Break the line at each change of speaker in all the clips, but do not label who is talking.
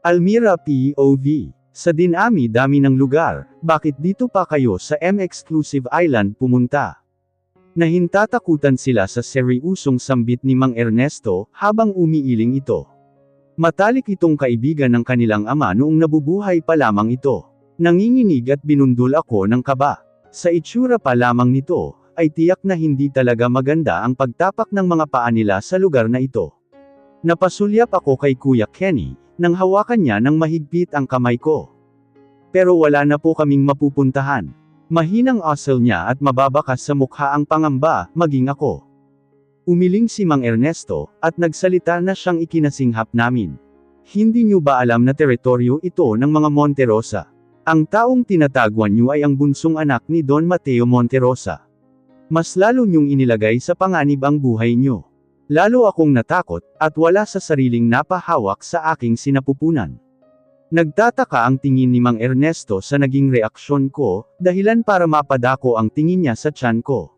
Almira POV. Sa dinami-dami ng lugar, bakit dito pa kayo sa M-Exclusive Island pumunta? Nahintatakutan sila sa seryusong sambit ni Mang Ernesto, habang umiiling ito. Matalik itong kaibigan ng kanilang ama noong nabubuhay pa lamang ito. Nanginginig at binundol ako ng kaba. Sa itsura pa lamang nito, ay tiyak na hindi talaga maganda ang pagtapak ng mga paa nila sa lugar na ito. Napasulyap ako kay Kuya Kenny, nang hawakan niya ng mahigpit ang kamay ko. Pero wala na po kaming mapupuntahan. Mahinang asal niya at mababakas sa mukha ang pangamba, maging ako. Umiling si Mang Ernesto, at nagsalita na siyang ikinasinghap namin. Hindi niyo ba alam na teritoryo ito ng mga Monterosa? Ang taong tinatagwan niyo ay ang bunsong anak ni Don Mateo Monterosa. Mas lalo niyong inilagay sa panganib ang buhay niyo. Lalo akong natakot, at wala sa sariling napahawak sa aking sinapupunan. Nagtataka ang tingin ni Mang Ernesto sa naging reaksyon ko, dahilan para mapadako ang tingin niya sa tiyan ko.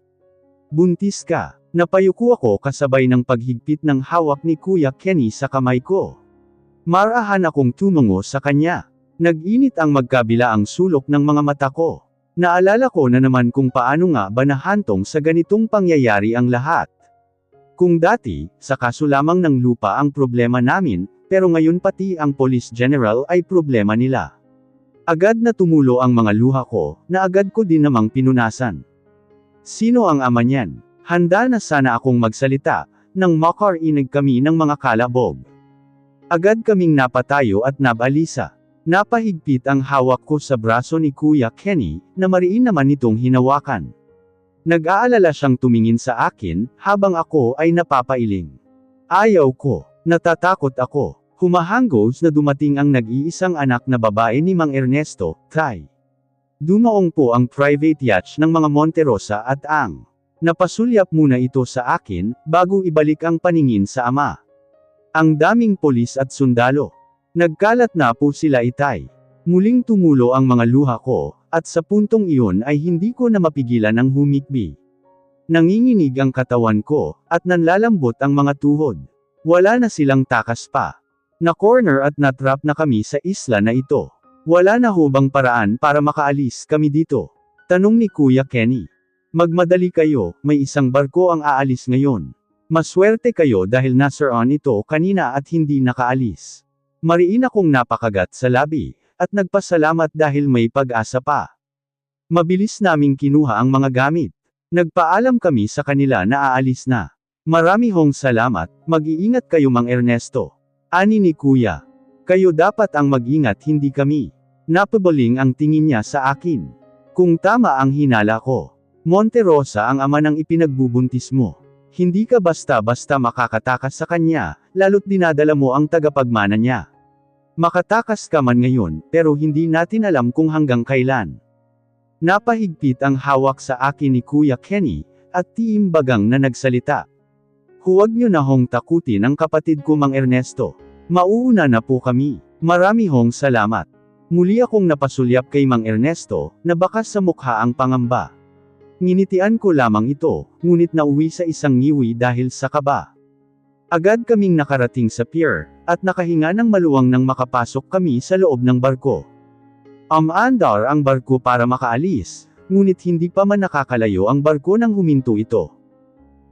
Buntis ka. Napayuko ako kasabay ng paghigpit ng hawak ni Kuya Kenny sa kamay ko. Marahan akong tumungo sa kanya. Nag-init ang magkabilaang sulok ng mga mata ko. Naalala ko na naman kung paano nga ba nahantong sa ganitong pangyayari ang lahat. Kung dati, sa kaso lamang ng lupa ang problema namin, pero ngayon pati ang Police General ay problema nila. Agad na tumulo ang mga luha ko, na agad ko din namang pinunasan. Sino ang ama niyan? Handa na sana akong magsalita, nang makarinig kami ng mga kalabog. Agad kaming napatayo at nabalisa. Napahigpit ang hawak ko sa braso ni Kuya Kenny, na mariin naman itong hinawakan. Nag-aalala siyang tumingin sa akin, habang ako ay napapailing. Ayaw ko. Natatakot ako. Humahanggos na dumating ang nag-iisang anak na babae ni Mang Ernesto, Tay. Dumaong po ang private yacht ng mga Monterosa at ang napasulyap muna ito sa akin, bago ibalik ang paningin sa ama. Ang daming polis at sundalo. Nagkalat na po sila itay. Muling tumulo ang mga luha ko, at sa puntong iyon ay hindi ko na mapigilan ang humikbi. Nanginginig ang katawan ko, at nanlalambot ang mga tuhod. Wala na silang takas pa. Na-corner at na-trap na kami sa isla na ito. Wala na hubang paraan para makaalis kami dito? Tanong ni Kuya Kenny. Magmadali kayo, may isang barko ang aalis ngayon. Maswerte kayo dahil nasaroon ito kanina at hindi nakaalis. Mariin akong napakagat sa labi, at nagpasalamat dahil may pag-asa pa. Mabilis naming kinuha ang mga gamit. Nagpaalam kami sa kanila na aalis na. Marami hong salamat, mag-iingat kayo Mang Ernesto. Ani ni Kuya. Kayo dapat ang mag-ingat hindi kami. Napabaling ang tingin niya sa akin. Kung tama ang hinala ko. Monterosa ang ama ng ipinagbubuntis mo. Hindi ka basta-basta makakatakas sa kanya, lalo't dinadala mo ang tagapagmana niya. Makatakas ka man ngayon, pero hindi natin alam kung hanggang kailan. Napahigpit ang hawak sa akin ni Kuya Kenny, at tiimbagang na nagsalita. Huwag niyo na hong takutin ang kapatid ko Mang Ernesto. Mauuna na po kami. Marami hong salamat. Muli akong napasulyap kay Mang Ernesto, na bakas sa mukha ang pangamba. Nginitian ko lamang ito, ngunit nauwi sa isang ngiwi dahil sa kaba. Agad kaming nakarating sa pier, at nakahinga ng maluwang nang makapasok kami sa loob ng barko. Umandar ang barko para makaalis, ngunit hindi pa man nakakalayo ang barko nang huminto ito.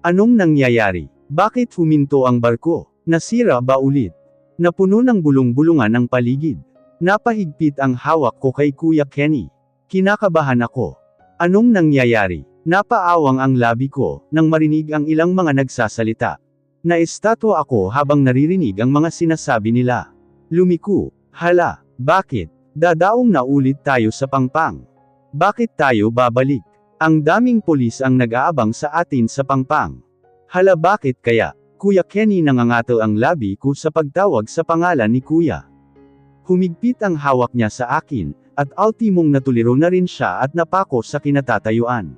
Anong nangyayari? Bakit huminto ang barko? Nasira ba ulit? Napuno ng bulong-bulungan ang paligid. Napahigpit ang hawak ko kay Kuya Kenny. Kinakabahan ako. Anong nangyayari? Napaawang ang labi ko, nang marinig ang ilang mga nagsasalita. Naestatwa ako habang naririnig ang mga sinasabi nila. Lumiko. Hala, bakit? Dadaong na ulit tayo sa Pangpang. Bakit tayo babalik? Ang daming polis ang nag-aabang sa atin sa Pangpang. Hala bakit kaya? Kuya Kenny nangangatal ang labi ko sa pagtawag sa pangalan ni Kuya. Humigpit ang hawak niya sa akin, at ultimong natuliro na rin siya at napako sa kinatatayuan.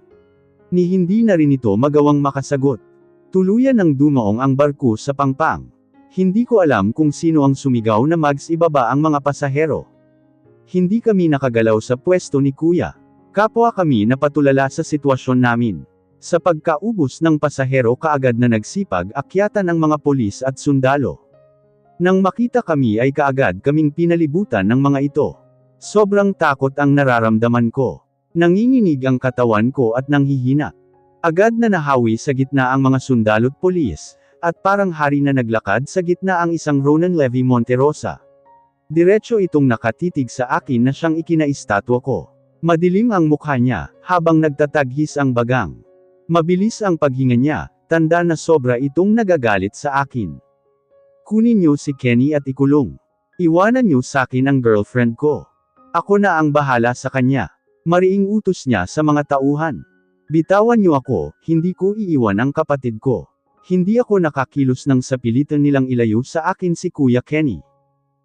Ni hindi na rin ito magawang makasagot. Tuluyan ng dumaong ang barko sa Pangpang. Hindi ko alam kung sino ang sumigaw na mags ibaba ang mga pasahero. Hindi kami nakagalaw sa pwesto ni Kuya. Kapwa kami napatulala sa sitwasyon namin. Sa pagkaubos ng pasahero kaagad na nagsipag akyatan ang mga polis at sundalo. Nang makita kami ay kaagad kaming pinalibutan ng mga ito. Sobrang takot ang nararamdaman ko. Nanginginig ang katawan ko at nanghihina. Agad na nahawi sa gitna ang mga sundalo't pulis, at parang hari na naglakad sa gitna ang isang Ronan Levy Monterosa. Diretso itong nakatitig sa akin na siyang ikinaistatwa ko. Madilim ang mukha niya, habang nagtataghis ang bagang. Mabilis ang paghinga niya, tanda na sobra itong nagagalit sa akin. Kunin niyo si Kenny at ikulong. Iwanan niyo sa akin ang girlfriend ko. Ako na ang bahala sa kanya. Mariing utos niya sa mga tauhan. Bitawan niyo ako, hindi ko iiwan ang kapatid ko. Hindi ako nakakilos nang sapilitan nilang ilayo sa akin si Kuya Kenny.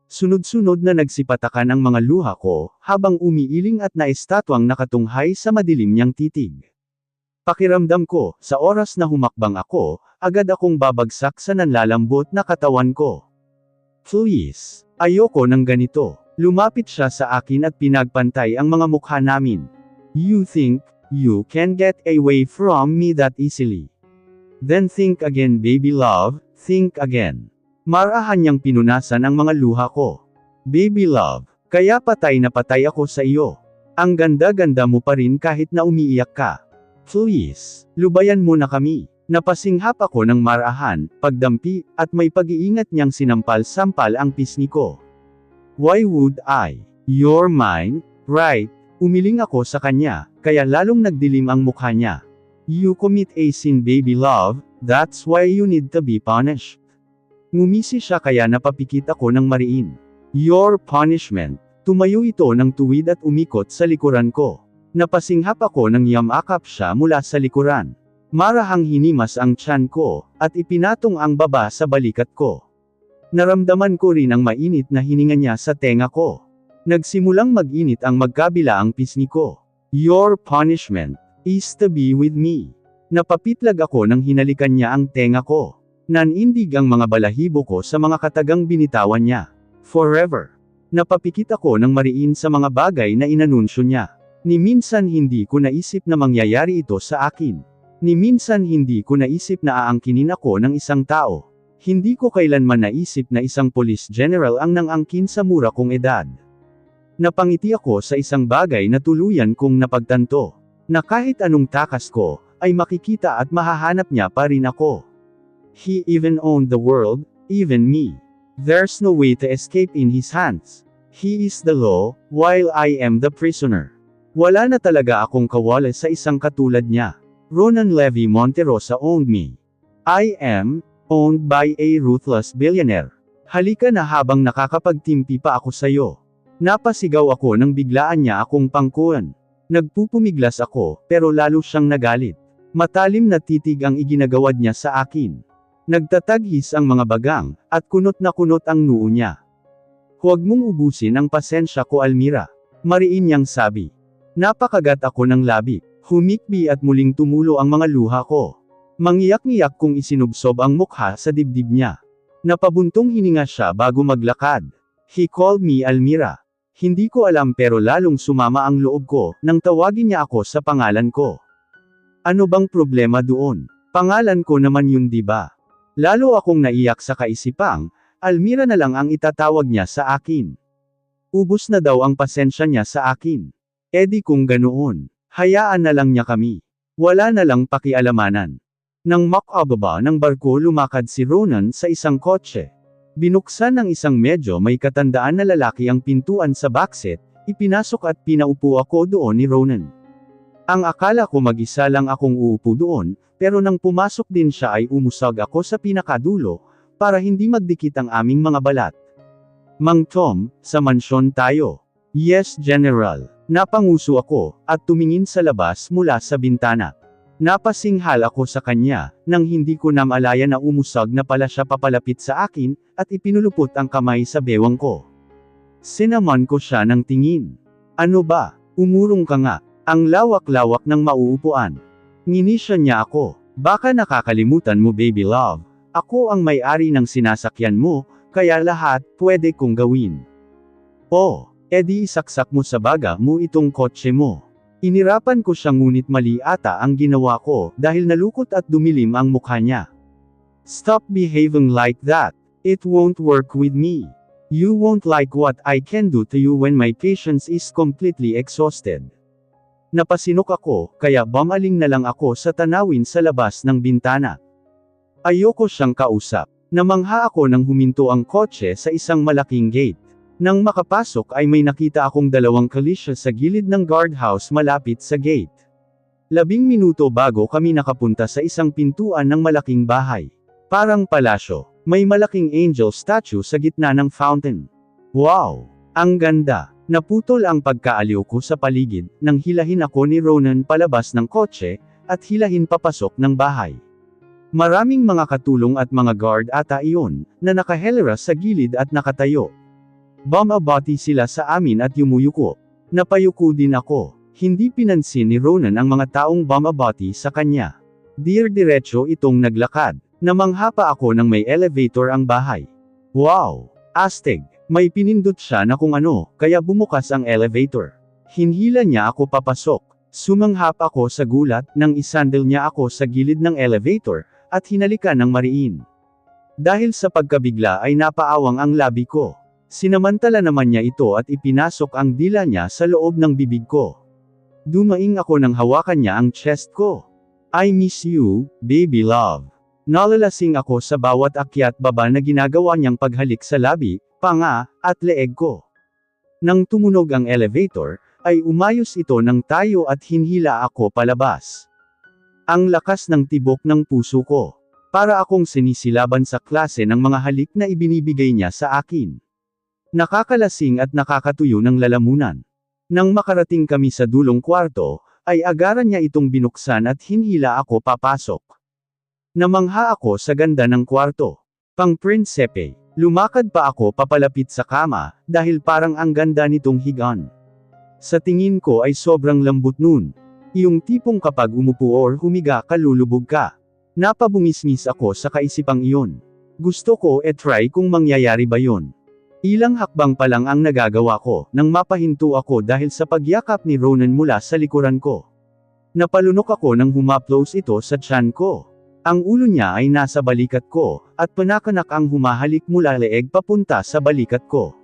Sunod-sunod na nagsipatakan ang mga luha ko, habang umiiling at naistatwang nakatunghay sa madilim niyang titig. Pakiramdam ko, sa oras na humakbang ako, agad akong babagsak sa nanlalambot na katawan ko. Please, ayoko ng ganito. Lumapit siya sa akin at pinagpantay ang mga mukha namin. You think, you can get away from me that easily? Then think again baby love, think again. Marahan niyang pinunasan ang mga luha ko. Baby love, kaya patay na patay ako sa iyo. Ang ganda-ganda mo pa rin kahit na umiiyak ka. Please, lubayan mo na kami. Napasinghap ako ng marahan, pagdampi, at may pag-iingat niyang sinampal-sampal ang pisngi ko. Why would I? You're mine, right? Umiling ako sa kanya, kaya lalong nagdilim ang mukha niya. You commit a sin baby love, that's why you need to be punished. Ngumisi siya kaya napapikit ako ng mariin. Your punishment. Tumayo ito ng tuwid at umikot sa likuran ko. Napasinghap ako nang yamakap siya mula sa likuran. Marahang hinimas ang tiyan ko, at ipinatong ang baba sa balikat ko. Naramdaman ko rin ang mainit na hininga niya sa tenga ko. Nagsimulang mag-init ang magkabila ang pisngi ko. Your punishment is to be with me. Napapitlag ako nang hinalikan niya ang tenga ko. Nanindig ang mga balahibo ko sa mga katagang binitawan niya. Forever. Napapikit ako ng mariin sa mga bagay na inanunsyo niya. Ni minsan hindi ko naisip na mangyayari ito sa akin. Ni minsan hindi ko naisip na aangkinin ako ng isang tao. Hindi ko kailanman naisip na isang police general ang nangangkin sa mura kong edad. Napangiti ako sa isang bagay na tuluyan kong napagtanto. Na kahit anong takas ko, ay makikita at mahahanap niya pa rin ako. He even owned the world, even me. There's no way to escape in his hands. He is the law, while I am the prisoner. Wala na talaga akong kawala sa isang katulad niya. Ronan Levy Monterosa owned me. I am owned by a ruthless billionaire. Halika na habang nakakapagtimpi pa ako sayo. Napasigaw ako nang biglaan niya akong pangkuan. Nagpupumiglas ako, pero lalo siyang nagalit. Matalim na titig ang iginagawad niya sa akin. Nagtataghis ang mga bagang, at kunot na kunot ang noo niya. Huwag mong ubusin ang pasensya ko Almira. Mariin niyang sabi. Napakagat ako ng labi. Humikbi at muling tumulo ang mga luha ko. Mangiyak-ngiyak kong isinubsob ang mukha sa dibdib niya. Napabuntong hininga siya bago maglakad. He called me Almira. Hindi ko alam pero lalong sumama ang loob ko, nang tawagin niya ako sa pangalan ko. Ano bang problema doon? Pangalan ko naman yun diba? Lalo akong naiyak sa kaisipang, Almira na lang ang itatawag niya sa akin. Ubus na daw ang pasensya niya sa akin. Edi kung ganoon, hayaan na lang niya kami. Wala na lang pakialamanan. Nang makababa ng barko lumakad si Ronan sa isang kotse. Binuksan ng isang medyo may katandaan na lalaki ang pintuan sa backseat, ipinasok at pinaupo ako doon ni Ronan. Ang akala ko mag-isa lang akong uupo doon, pero nang pumasok din siya ay umusag ako sa pinakadulo, para hindi magdikit ang aming mga balat. Mang Tom, sa mansyon tayo. Yes General. Napanguso ako, at tumingin sa labas mula sa bintana. Napasinghal ako sa kanya, nang hindi ko na malaya na umusag na pala siya papalapit sa akin, at ipinulupot ang kamay sa bewang ko. Sinaman ko siya ng tingin. Ano ba? Umurong ka nga. Ang lawak-lawak ng mauupuan. Nginisya niya ako. Baka nakakalimutan mo baby love. Ako ang may-ari ng sinasakyan mo, kaya lahat, pwede kong gawin. Oh, edi isaksak mo sa baga mo itong kotse mo. Inirapan ko siya ngunit mali ata ang ginawa ko, dahil nalukot at dumilim ang mukha niya. Stop behaving like that. It won't work with me. You won't like what I can do to you when my patience is completely exhausted. Napasinok ako, kaya bumaling na lang ako sa tanawin sa labas ng bintana. Ayoko siyang kausap. Namangha ako nang huminto ang kotse sa isang malaking gate. Nang makapasok ay may nakita akong dalawang kalisya sa gilid ng guardhouse malapit sa gate. 10 minuto bago kami nakapunta sa isang pintuan ng malaking bahay. Parang palasyo. May malaking angel statue sa gitna ng fountain. Wow! Ang ganda! Naputol ang pagkaaliw ko sa paligid, nang hilahin ako ni Ronan palabas ng kotse, at hilahin papasok ng bahay. Maraming mga katulong at mga guard ata iyon, na nakahelera sa gilid at nakatayo. Bumabati sila sa amin at yumuyuko. Napayuko din ako. Hindi pinansin ni Ronan ang mga taong bumabati sa kanya. Diretso itong naglakad. Namangha pa ako nang may elevator ang bahay. Wow! Astig! May pinindot siya na kung ano, kaya bumukas ang elevator. Hinhila niya ako papasok. Sumanghap ako sa gulat, nang isandal niya ako sa gilid ng elevator, at hinalikan ng mariin. Dahil sa pagkabigla ay napaawang ang labi ko. Sinamantala naman niya ito at ipinasok ang dila niya sa loob ng bibig ko. Dumaing ako nang hawakan niya ang chest ko. I miss you, baby love. Nalalasing ako sa bawat akyat baba na ginagawa niyang paghalik sa labi, panga, at leeg ko. Nang tumunog ang elevator, ay umayos ito ng tayo at hinhila ako palabas. Ang lakas ng tibok ng puso ko. Para akong sinisilaban sa klase ng mga halik na ibinibigay niya sa akin. Nakakalasing at nakakatuyo ng lalamunan. Nang makarating kami sa dulong kwarto, ay agaran niya itong binuksan at hinhila ako papasok. Namangha ako sa ganda ng kwarto. Pang-prinsepe. Lumakad pa ako papalapit sa kama, dahil parang ang ganda nitong higaan. Sa tingin ko ay sobrang lambot nun. Yung tipong kapag umupo or humiga ka lulubog ka. Napabungisngis ako sa kaisipang iyon. Gusto ko try kung mangyayari ba yon. Ilang hakbang pa lang ang nagagawa ko, nang mapahinto ako dahil sa pagyakap ni Ronan mula sa likuran ko. Napalunok ako nang humaplos ito sa tiyan ko. Ang ulo niya ay nasa balikat ko, at panakanak ang humahalik mula leeg papunta sa balikat ko.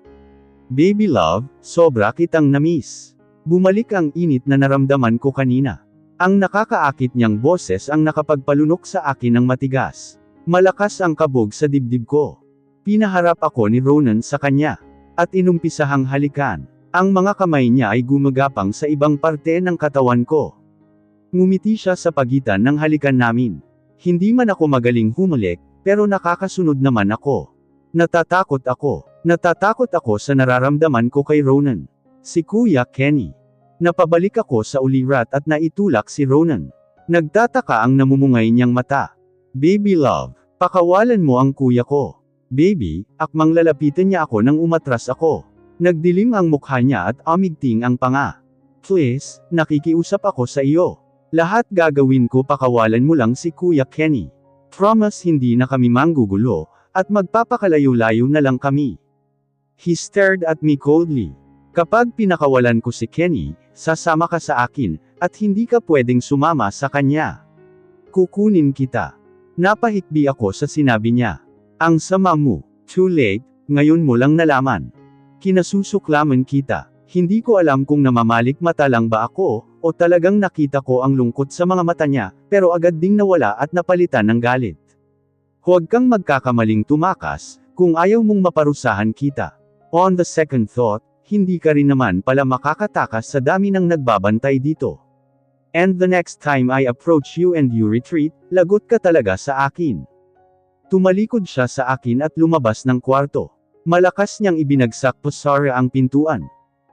Baby love, sobra kitang namiss. Bumalik ang init na naramdaman ko kanina. Ang nakakaakit niyang boses ang nakapagpalunok sa akin ng matigas. Malakas ang kabog sa dibdib ko. Pinaharap ako ni Ronan sa kanya, at inumpisahang halikan. Ang mga kamay niya ay gumagapang sa ibang parte ng katawan ko. Ngumiti siya sa pagitan ng halikan namin. Hindi man ako magaling humalik, pero nakakasunod naman ako. Natatakot ako sa nararamdaman ko kay Ronan. Si Kuya Kenny. Napabalik ako sa ulirat at naitulak si Ronan. Nagtataka ang namumungay niyang mata. Baby love, pakawalan mo ang kuya ko. Baby, akmang lalapitan niya ako nang umatras ako. Nagdilim ang mukha niya at amigting ang panga. Please, nakikiusap ako sa iyo. Lahat gagawin ko pakawalan mo lang si Kuya Kenny. Promise hindi na kami manggugulo, at magpapakalayo-layo na lang kami. He stared at me coldly. Kapag pinakawalan ko si Kenny, sasama ka sa akin, at hindi ka pwedeng sumama sa kanya. Kukunin kita. Napahikbi ako sa sinabi niya. Ang sama mo. Too late, ngayon mo lang nalaman. Kinasusuklaman kita. Hindi ko alam kung namamalik mata lang ba ako, o talagang nakita ko ang lungkot sa mga mata niya, pero agad ding nawala at napalitan ng galit. Huwag kang magkakamaling tumakas, kung ayaw mong maparusahan kita. On the second thought, hindi ka rin naman pala makakatakas sa dami ng nagbabantay dito. And the next time I approach you and you retreat, lagot ka talaga sa akin. Tumalikod siya sa akin at lumabas ng kwarto. Malakas niyang ibinagsak pasara ang pintuan.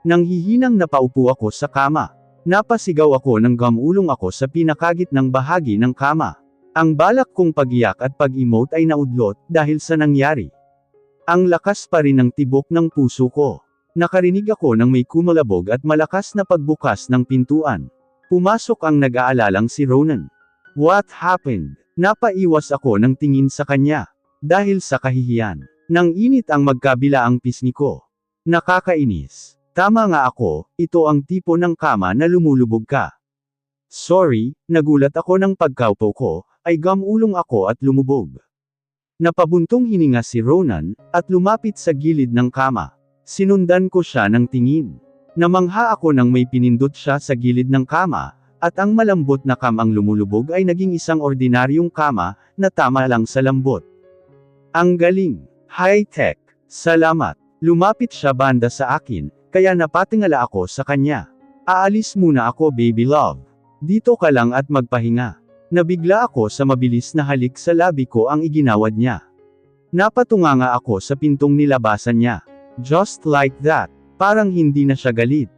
Nang hihinang napaupo ako sa kama. Napasigaw ako nang gamulong ako sa pinakagitnang bahagi ng kama. Ang balak kong pagiyak at pag-emote ay naudlot, dahil sa nangyari. Ang lakas pa rin ng tibok ng puso ko. Nakarinig ako ng may kumalabog at malakas na pagbukas ng pintuan. Pumasok ang nag-aalalang si Ronan. What happened? Napaiwas ako ng tingin sa kanya. Dahil sa kahihiyan. Nang init ang magkabilaang pisngi ko. Nakakainis. Tama nga ako, ito ang tipo ng kama na lumulubog ka. Sorry, nagulat ako ng pagkaupo ko, ay gamulong ako at lumubog. Napabuntong hininga si Ronan, at lumapit sa gilid ng kama. Sinundan ko siya ng tingin. Namangha ako nang may pinindot siya sa gilid ng kama, at ang malambot na kamang lumulubog ay naging isang ordinaryong kama, na tama lang sa lambot. Ang galing. High-tech. Salamat. Lumapit siya banda sa akin, kaya napatingala ako sa kanya. Aalis muna ako baby love. Dito ka lang at magpahinga. Nabigla ako sa mabilis na halik sa labi ko ang iginawad niya. Napatunganga ako sa pintong nilabasan niya. Just like that. Parang hindi na siya galit.